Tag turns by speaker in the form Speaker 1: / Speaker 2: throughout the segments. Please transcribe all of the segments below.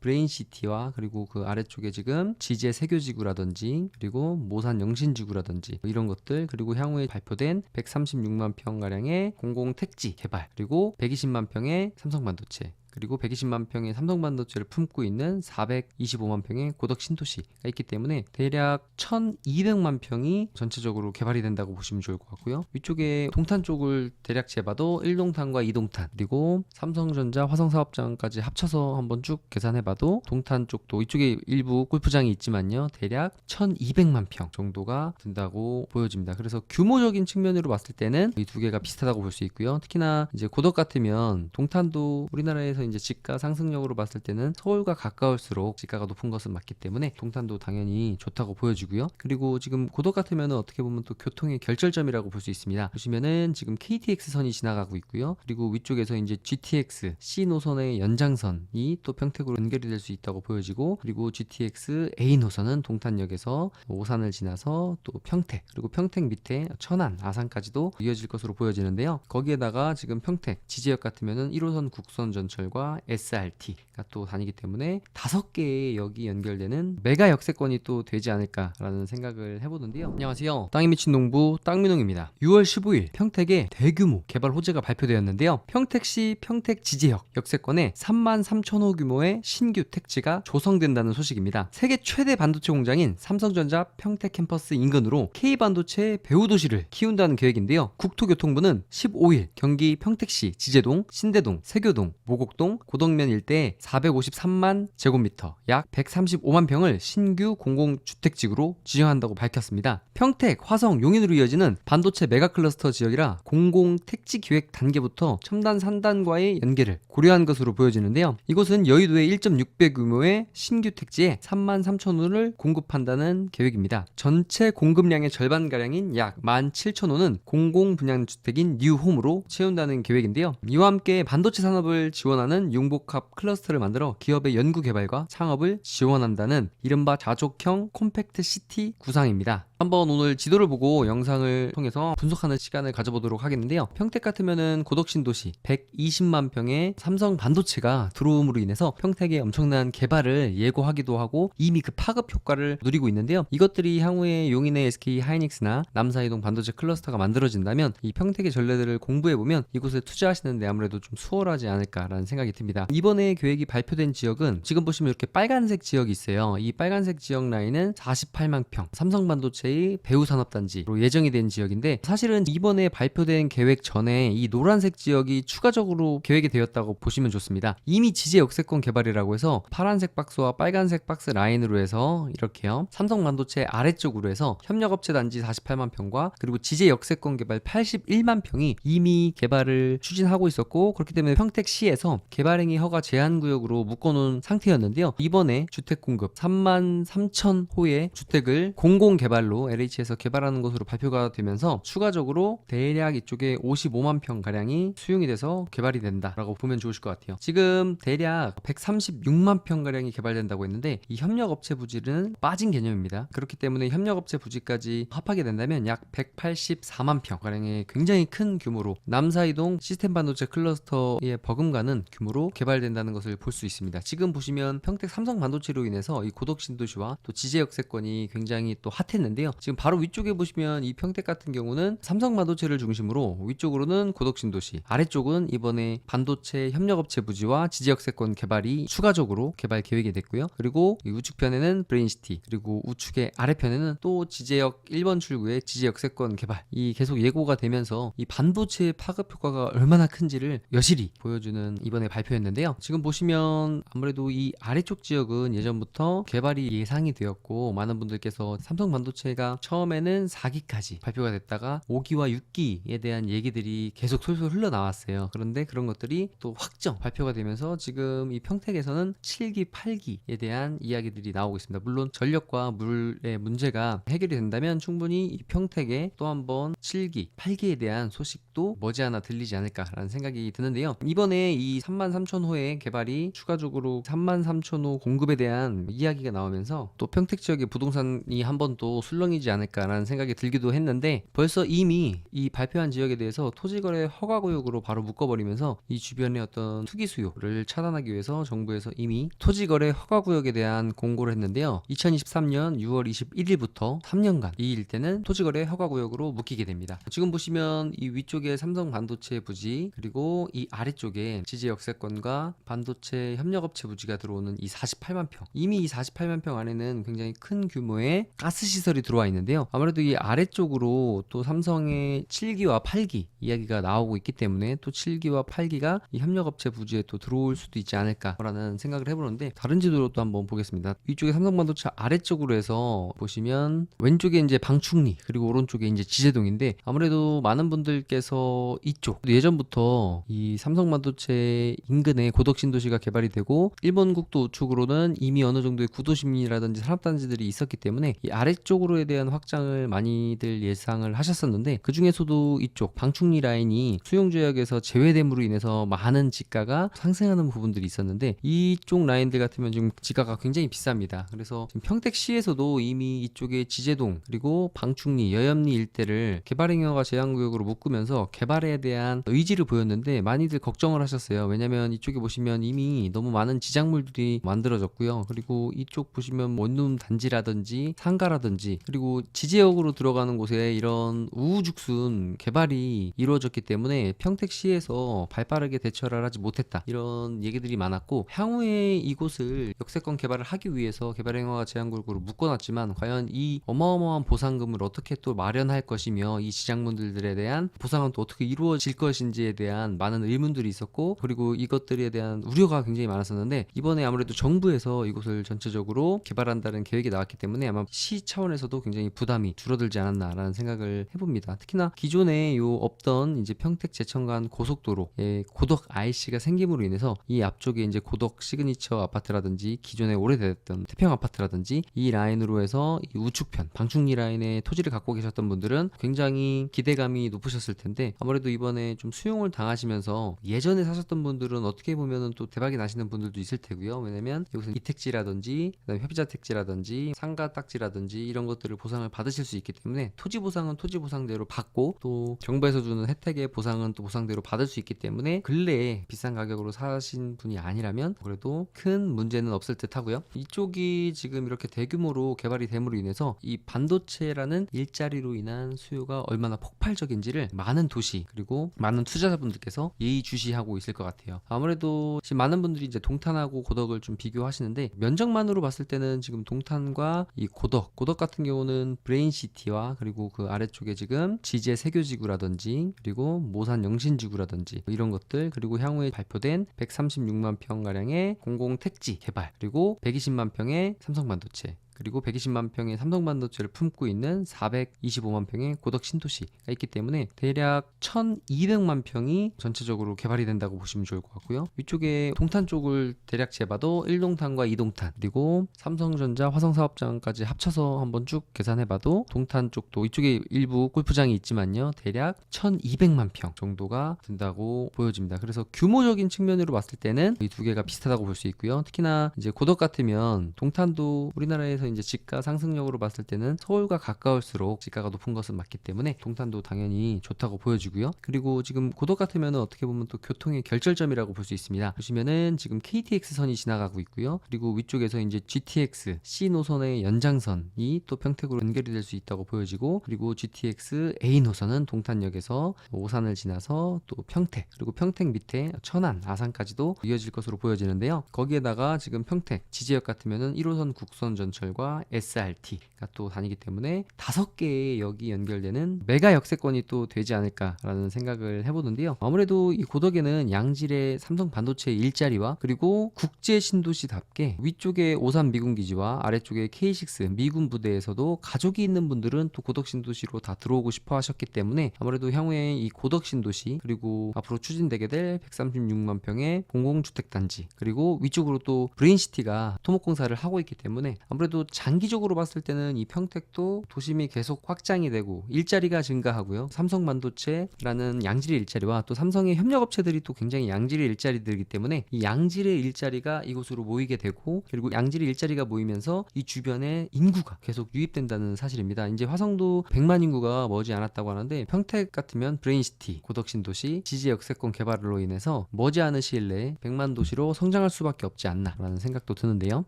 Speaker 1: 브레인시티와 그리고 그 아래쪽에 지금 지제 세교지구라든지 그리고 모산 영신지구라든지 이런 것들, 그리고 향후에 발표된 136만 평가량의 공공택지 개발, 그리고 120만 평의 삼성반도체, 그리고 120만 평의 삼성반도체를 품고 있는 425만 평의 고덕 신도시가 있기 때문에 대략 1200만 평이 전체적으로 개발이 된다고 보시면 좋을 것 같고요. 위쪽에 동탄 쪽을 대략 재봐도 1동탄과 2동탄, 그리고 삼성전자 화성사업장까지 합쳐서 한번 쭉 계산해봐도 동탄 쪽도 이쪽에 일부 골프장이 있지만요, 대략 1200만 평 정도가 든다고 보여집니다. 그래서 규모적인 측면으로 봤을 때는 이 두 개가 비슷하다고 볼 수 있고요. 특히나 이제 고덕 같으면 동탄도 우리나라에서 이제 지가 상승력으로 봤을 때는 서울과 가까울수록 지가가 높은 것은 맞기 때문에 동탄도 당연히 좋다고 보여지고요. 그리고 지금 고덕 같으면 어떻게 보면 또 교통의 결절점이라고 볼 수 있습니다. 보시면은 지금 KTX 선이 지나가고 있고요. 그리고 위쪽에서 이제 GTX C 노선의 연장선이 또 평택으로 연결이 될 수 있다고 보여지고, 그리고 GTX A 노선은 동탄역에서 오산을 지나서 또 평택, 그리고 평택 밑에 천안, 아산까지도 이어질 것으로 보여지는데요. 거기에다가 지금 평택 지제역 같으면은 1호선 국선 전철과 SRT가 또 다니기 때문에 5개의 역이 연결되는 메가 역세권이 또 되지 않을까라는 생각을 해보는데요. 안녕하세요, 땅이 미친 농부 땅민홍입니다. 6월 15일 평택에 대규모 개발 호재가 발표되었는데요. 평택시 평택 지제역 역세권에 33,000호 규모의 신규 택지가 조성된다는 소식입니다. 세계 최대 반도체 공장인 삼성전자 평택 캠퍼스 인근으로 K반도체 배후 도시를 키운다는 계획인데요. 국토교통부는 15일 경기 평택시 지제동, 신대동, 세교동, 모곡동, 고덕면 일대에 453만 제곱미터, 약 135만 평을 신규 공공주택지구로 지정한다고 밝혔습니다. 평택, 화성, 용인으로 이어지는 반도체 메가클러스터 지역이라 공공택지 기획 단계부터 첨단 산단과의 연계를 고려한 것으로 보여지는데요. 이곳은 여의도의 1.6배 규모의 신규 택지에 33,000호를 공급한다는 계획입니다. 전체 공급량의 절반가량인 약 17,000호는 공공분양주택인 뉴홈으로 채운다는 계획인데요. 이와 함께 반도체 산업을 지원하는 융복합 클러스터를 만들어 기업의 연구개발과 창업을 지원한다는 이른바 자족형 콤팩트 시티 구상입니다. 한번 오늘 지도를 보고 영상을 통해서 분석하는 시간을 가져보도록 하겠는데요. 평택 같으면은 고덕신도시 120만 평의 삼성 반도체가 들어옴으로 인해서 평택의 엄청난 개발을 예고하기도 하고 이미 그 파급 효과를 누리고 있는데요. 이것들이 향후에 용인의 SK 하이닉스나 남사이동 반도체 클러스터가 만들어진다면 이 평택의 전례들을 공부해보면 이곳에 투자하시는데 아무래도 좀 수월하지 않을까라는 생각이 듭니다. 이번에 계획이 발표된 지역은 지금 보시면 이렇게 빨간색 지역이 있어요. 이 빨간색 지역 라인은 48만 평 삼성 반도체의 배후산업단지로 예정이 된 지역인데, 사실은 이번에 발표된 계획 전에 이 노란색 지역이 추가적으로 계획이 되었다고 보시면 좋습니다. 이미 지제 역세권 개발이라고 해서 파란색 박스와 빨간색 박스 라인으로 해서 이렇게요, 삼성 반도체 아래쪽으로 해서 협력업체 단지 48만 평과 그리고 지제 역세권 개발 81만 평이 이미 개발을 추진하고 있었고, 그렇기 때문에 평택시에서 개발행위 허가 제한구역으로 묶어놓은 상태였는데요. 이번에 주택 공급 33,000호의 주택을 공공개발로 LH에서 개발하는 것으로 발표가 되면서 추가적으로 대략 이쪽에 55만 평가량이 수용이 돼서 개발이 된다라고 보면 좋으실 것 같아요. 지금 대략 136만 평가량이 개발된다고 했는데 이 협력업체 부지는 빠진 개념입니다. 그렇기 때문에 협력업체 부지까지 합하게 된다면 약 184만 평가량의 굉장히 큰 규모로 남사이동 시스템 반도체 클러스터의 버금가는 규모로 개발된다는 것을 볼 수 있습니다. 지금 보시면 평택 삼성 반도체로 인해서 이 고덕 신도시와 또 지제 역세권이 굉장히 또 핫했는데요. 지금 바로 위쪽에 보시면 이 평택 같은 경우는 삼성 반도체를 중심으로 위쪽으로는 고덕 신도시, 아래쪽은 이번에 반도체 협력업체 부지와 지제 역세권 개발이 추가적으로 개발 계획이 됐고요. 그리고 이 우측편에는 브레인시티, 그리고 우측의 아래편에는 또 지제역 1번 출구의 지제 역세권 개발이 계속 예고가 되면서 이 반도체의 파급 효과가 얼마나 큰지를 여실히 보여주는 이번에 발표였는데요. 지금 보시면 아무래도 이 아래쪽 지역은 예전부터 개발이 예상이 되었고, 많은 분들께서 삼성 반도체가 처음에는 4기까지 발표가 됐다가 5기와 6기에 대한 얘기들이 계속 솔솔 흘러나왔어요. 그런데 그런 것들이 또 확정 발표가 되면서 지금 이 평택에서는 7기, 8기에 대한 이야기들이 나오고 있습니다. 물론 전력과 물의 문제가 해결이 된다면 충분히 이 평택에 또 한번 7기, 8기에 대한 소식도 머지않아 들리지 않을까라는 생각이 드는데요. 이번에 이 33,000호의 개발이 추가적으로 33,000호 공급에 대한 이야기가 나오면서 또 평택 지역의 부동산이 한번 또 술렁 설렁이지 않을까라는 생각이 들기도 했는데 벌써 이미 이 발표한 지역에 대해서 토지거래 허가구역으로 바로 묶어버리면서 이 주변의 어떤 투기 수요를 차단하기 위해서 정부에서 이미 토지거래 허가구역에 대한 공고를 했는데요. 2023년 6월 21일부터 3년간 이 일대는 토지거래 허가구역으로 묶이게 됩니다. 지금 보시면 이 위쪽에 삼성반도체 부지 그리고 이 아래쪽에 지제 역세권과 반도체 협력업체 부지가 들어오는 이 48만 평, 이미 이 48만 평 안에는 굉장히 큰 규모의 가스 시설이 들어와 있는데요. 아무래도 이 아래쪽으로 또 삼성의 7기와 8기 이야기가 나오고 있기 때문에 또 7기와 8기가 이 협력업체 부지에 또 들어올 수도 있지 않을까라는 생각을 해보는데, 다른 지도로 또 한번 보겠습니다. 위쪽에 삼성반도체 아래쪽으로 해서 보시면 왼쪽에 이제 방충리 그리고 오른쪽에 이제 지제동인데, 아무래도 많은 분들께서 이쪽 예전부터 이 삼성반도체 인근에 고덕신도시가 개발이 되고 일본 국도 우측으로는 이미 어느 정도의 구도심이라든지 산업단지들이 있었기 때문에 이 아래쪽으로에 대한 확장을 많이들 예상을 하셨었는데, 그 중에서도 이쪽 방충리 라인이 수용조약에서 제외됨으로 인해서 많은 지가가 상승하는 부분들이 있었는데, 이쪽 라인들 같으면 지금 지가가 굉장히 비쌉니다. 그래서 지금 평택시에서도 이미 이쪽에 지제동 그리고 방충리, 여염리 일대를 개발행위허가 제한구역으로 묶으면서 개발에 대한 의지를 보였는데 많이들 걱정을 하셨어요. 왜냐면 이쪽에 보시면 이미 너무 많은 지작물들이 만들어졌고요. 그리고 이쪽 보시면 원룸 단지라든지 상가라든지 그리고 지제역으로 들어가는 곳에 이런 우후죽순 개발이 이루어졌기 때문에 평택시에서 발빠르게 대처를 하지 못했다, 이런 얘기들이 많았고, 향후에 이곳을 역세권 개발을 하기 위해서 개발행위허가 제한구역으로 묶어놨지만 과연 이 어마어마한 보상금을 어떻게 또 마련할 것이며 이 지작물들에 대한 보상은 또 어떻게 이루어질 것인지에 대한 많은 의문들이 있었고, 그리고 이것들에 대한 우려가 굉장히 많았었는데, 이번에 아무래도 정부에서 이곳을 전체적으로 개발한다는 계획이 나왔기 때문에 아마 시 차원에서도 굉장히 부담이 줄어들지 않았나라는 생각을 해봅니다. 특히나 기존에 없던 이제 평택 제천간 고속도로에 고덕 IC가 생김으로 인해서 이 앞쪽에 이제 고덕 시그니처 아파트라든지 기존에 오래됐던 태평 아파트라든지 이 라인으로 해서 이 우측편 방충리 라인에 토지를 갖고 계셨던 분들은 굉장히 기대감이 높으셨을 텐데, 아무래도 이번에 좀 수용을 당하시면서 예전에 사셨던 분들은 어떻게 보면은 또 대박이 나시는 분들도 있을 테고요. 왜냐면 여기서 이택지라든지 그다음에 협의자 택지라든지 상가 딱지라든지 이런 것들을 보상을 받으실 수 있기 때문에 토지 보상은 토지 보상대로 받고, 또 정부에서 주는 혜택의 보상은 또 보상대로 받을 수 있기 때문에 근래에 비싼 가격으로 사신 분이 아니라면 그래도 큰 문제는 없을 듯 하고요. 이쪽이 지금 이렇게 대규모로 개발이 됨으로 인해서 이 반도체라는 일자리로 인한 수요가 얼마나 폭발적인지를 많은 도시 그리고 많은 투자자분들께서 예의주시하고 있을 것 같아요. 아무래도 지금 많은 분들이 이제 동탄하고 고덕을 좀 비교하시는데, 면적만으로 봤을 때는 지금 동탄과 이 고덕 같은 경우는 브레인시티와 그리고 그 아래쪽에 지금 지제 세교지구라든지 그리고 모산 영신지구라든지 이런 것들, 그리고 향후에 발표된 136만 평가량의 공공택지 개발, 그리고 120만 평의 삼성반도체, 그리고 120만 평의 삼성반도체를 품고 있는 425만 평의 고덕 신도시가 있기 때문에 대략 1200만 평이 전체적으로 개발이 된다고 보시면 좋을 것 같고요. 위쪽에 동탄 쪽을 대략 재봐도 1동탄과 2동탄 그리고 삼성전자 화성사업장까지 합쳐서 한번 쭉 계산해봐도 동탄 쪽도 이쪽에 일부 골프장이 있지만요, 대략 1200만 평 정도가 된다고 보여집니다. 그래서 규모적인 측면으로 봤을 때는 이 두 개가 비슷하다고 볼 수 있고요. 특히나 이제 고덕 같으면 동탄도 우리나라에서 이제 지가 상승력으로 봤을 때는 서울과 가까울수록 지가가 높은 것은 맞기 때문에 동탄도 당연히 좋다고 보여지고요. 그리고 지금 고덕 같으면은 어떻게 보면 또 교통의 결절점이라고 볼 수 있습니다. 보시면은 지금 KTX선이 지나가고 있고요. 그리고 위쪽에서 이제 GTX C 노선의 연장선이 또 평택으로 연결이 될 수 있다고 보여지고, 그리고 GTX A 노선은 동탄역에서 오산을 지나서 또 평택, 그리고 평택 밑에 천안, 아산까지도 이어질 것으로 보여지는데요. 거기에다가 지금 평택 지제역 같으면은 1호선 국선 전철 SRT가 또 다니기 때문에 5개의 역이 연결되는 메가 역세권이 또 되지 않을까라는 생각을 해보는데요. 아무래도 이 고덕에는 양질의 삼성 반도체 일자리와 그리고 국제 신도시답게 위쪽에 오산 미군기지와 아래쪽에 K6 미군 부대에서도 가족이 있는 분들은 또 고덕 신도시로 다 들어오고 싶어 하셨기 때문에 아무래도 향후에 이 고덕 신도시, 그리고 앞으로 추진되게 될 136만 평의 공공주택단지, 그리고 위쪽으로 또 브레인시티가 토목공사를 하고 있기 때문에 아무래도 장기적으로 봤을 때는 이 평택도 도심이 계속 확장이 되고 일자리가 증가하고요. 삼성반도체라는 양질의 일자리와 또 삼성의 협력업체들이 또 굉장히 양질의 일자리들이기 때문에 이 양질의 일자리가 이곳으로 모이게 되고, 그리고 양질의 일자리가 모이면서 이 주변에 인구가 계속 유입된다는 사실입니다. 이제 화성도 100만 인구가 머지 않았다고 하는데, 평택 같으면 브레인시티, 고덕신도시, 지제 역세권 개발로 인해서 머지않은 시일 내에 100만 도시로 성장할 수밖에 없지 않나라는 생각도 드는데요.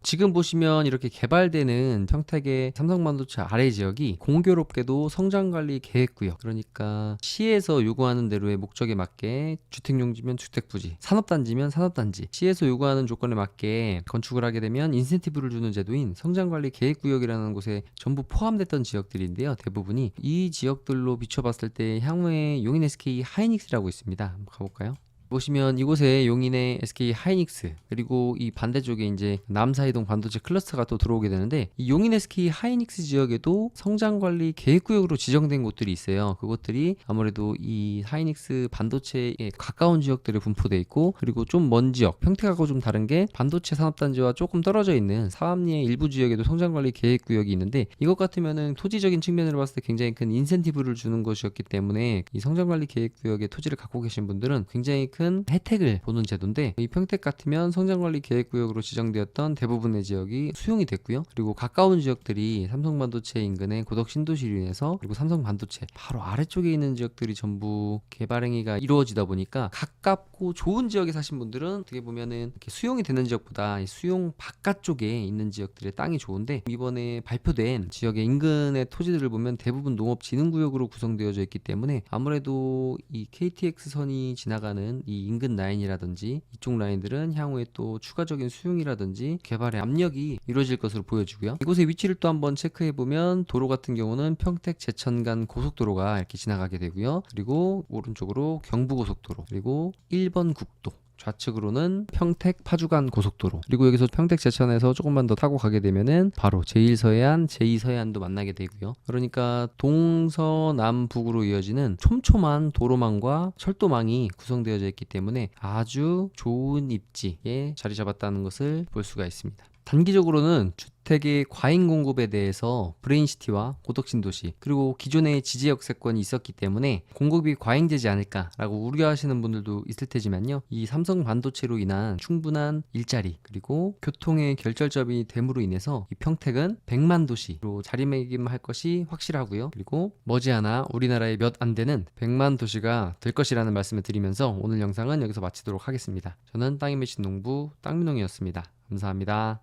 Speaker 1: 지금 보시면 이렇게 개발되는 평택의 삼성반도체 아래 지역이 공교롭게도 성장관리 계획구역, 그러니까 시에서 요구하는 대로의 목적에 맞게 주택용지면 주택부지, 산업단지면 산업단지, 시에서 요구하는 조건에 맞게 건축을 하게 되면 인센티브를 주는 제도인 성장관리 계획구역이라는 곳에 전부 포함됐던 지역들인데요. 대부분이 이 지역들로 비춰봤을 때 향후에 용인 SK 하이닉스라고 있습니다. 한번 가볼까요? 보시면 이곳에 용인의 SK 하이닉스, 그리고 이 반대쪽에 이제 남사이동 반도체 클러스터가 또 들어오게 되는데, 이 용인 SK 하이닉스 지역에도 성장관리 계획구역으로 지정된 곳들이 있어요. 그곳들이 아무래도 이 하이닉스 반도체에 가까운 지역들에 분포되어 있고, 그리고 좀 먼 지역, 평택하고 좀 다른 게 반도체 산업단지와 조금 떨어져 있는 사암리의 일부 지역에도 성장관리 계획구역이 있는데, 이것 같으면은 토지적인 측면으로 봤을 때 굉장히 큰 인센티브를 주는 것이었기 때문에 이 성장관리 계획구역에 토지를 갖고 계신 분들은 굉장히 큰 혜택을 보는 제도인데, 이 평택 같으면 성장관리 계획구역으로 지정되었던 대부분의 지역이 수용이 됐고요. 그리고 가까운 지역들이 삼성반도체 인근의 고덕신도시로 인해서, 그리고 삼성반도체 바로 아래쪽에 있는 지역들이 전부 개발 행위가 이루어지다 보니까 가깝고 좋은 지역에 사신 분들은 어떻게 보면은 이렇게 수용이 되는 지역보다 이 수용 바깥쪽에 있는 지역들의 땅이 좋은데, 이번에 발표된 지역의 인근의 토지들을 보면 대부분 농업진흥구역으로 구성되어져 있기 때문에 아무래도 이 KTX선이 지나가는 이 인근 라인이라든지 이쪽 라인들은 향후에 또 추가적인 수용이라든지 개발의 압력이 이루어질 것으로 보여지고요. 이곳의 위치를 또 한번 체크해 보면, 도로 같은 경우는 평택 제천 간 고속도로가 이렇게 지나가게 되고요. 그리고 오른쪽으로 경부고속도로, 그리고 1번 국도, 좌측으로는 평택 파주간 고속도로, 그리고 여기서 평택 제천에서 조금만 더 타고 가게 되면은 바로 제1서해안, 제2서해안도 만나게 되고요. 그러니까 동서남북으로 이어지는 촘촘한 도로망과 철도망이 구성되어져 있기 때문에 아주 좋은 입지에 자리 잡았다는 것을 볼 수가 있습니다. 단기적으로는 주택의 과잉 공급에 대해서 브레인시티와 고덕신도시, 그리고 기존의 지제 역세권이 있었기 때문에 공급이 과잉되지 않을까라고 우려하시는 분들도 있을 테지만요, 이 삼성 반도체로 인한 충분한 일자리, 그리고 교통의 결절점이 됨으로 인해서 이 평택은 100만 도시로 자리매김할 것이 확실하고요. 그리고 머지않아 우리나라의 몇 안 되는 100만 도시가 될 것이라는 말씀을 드리면서 오늘 영상은 여기서 마치도록 하겠습니다. 저는 땅이 메신 농부 땅민홍이었습니다. 감사합니다.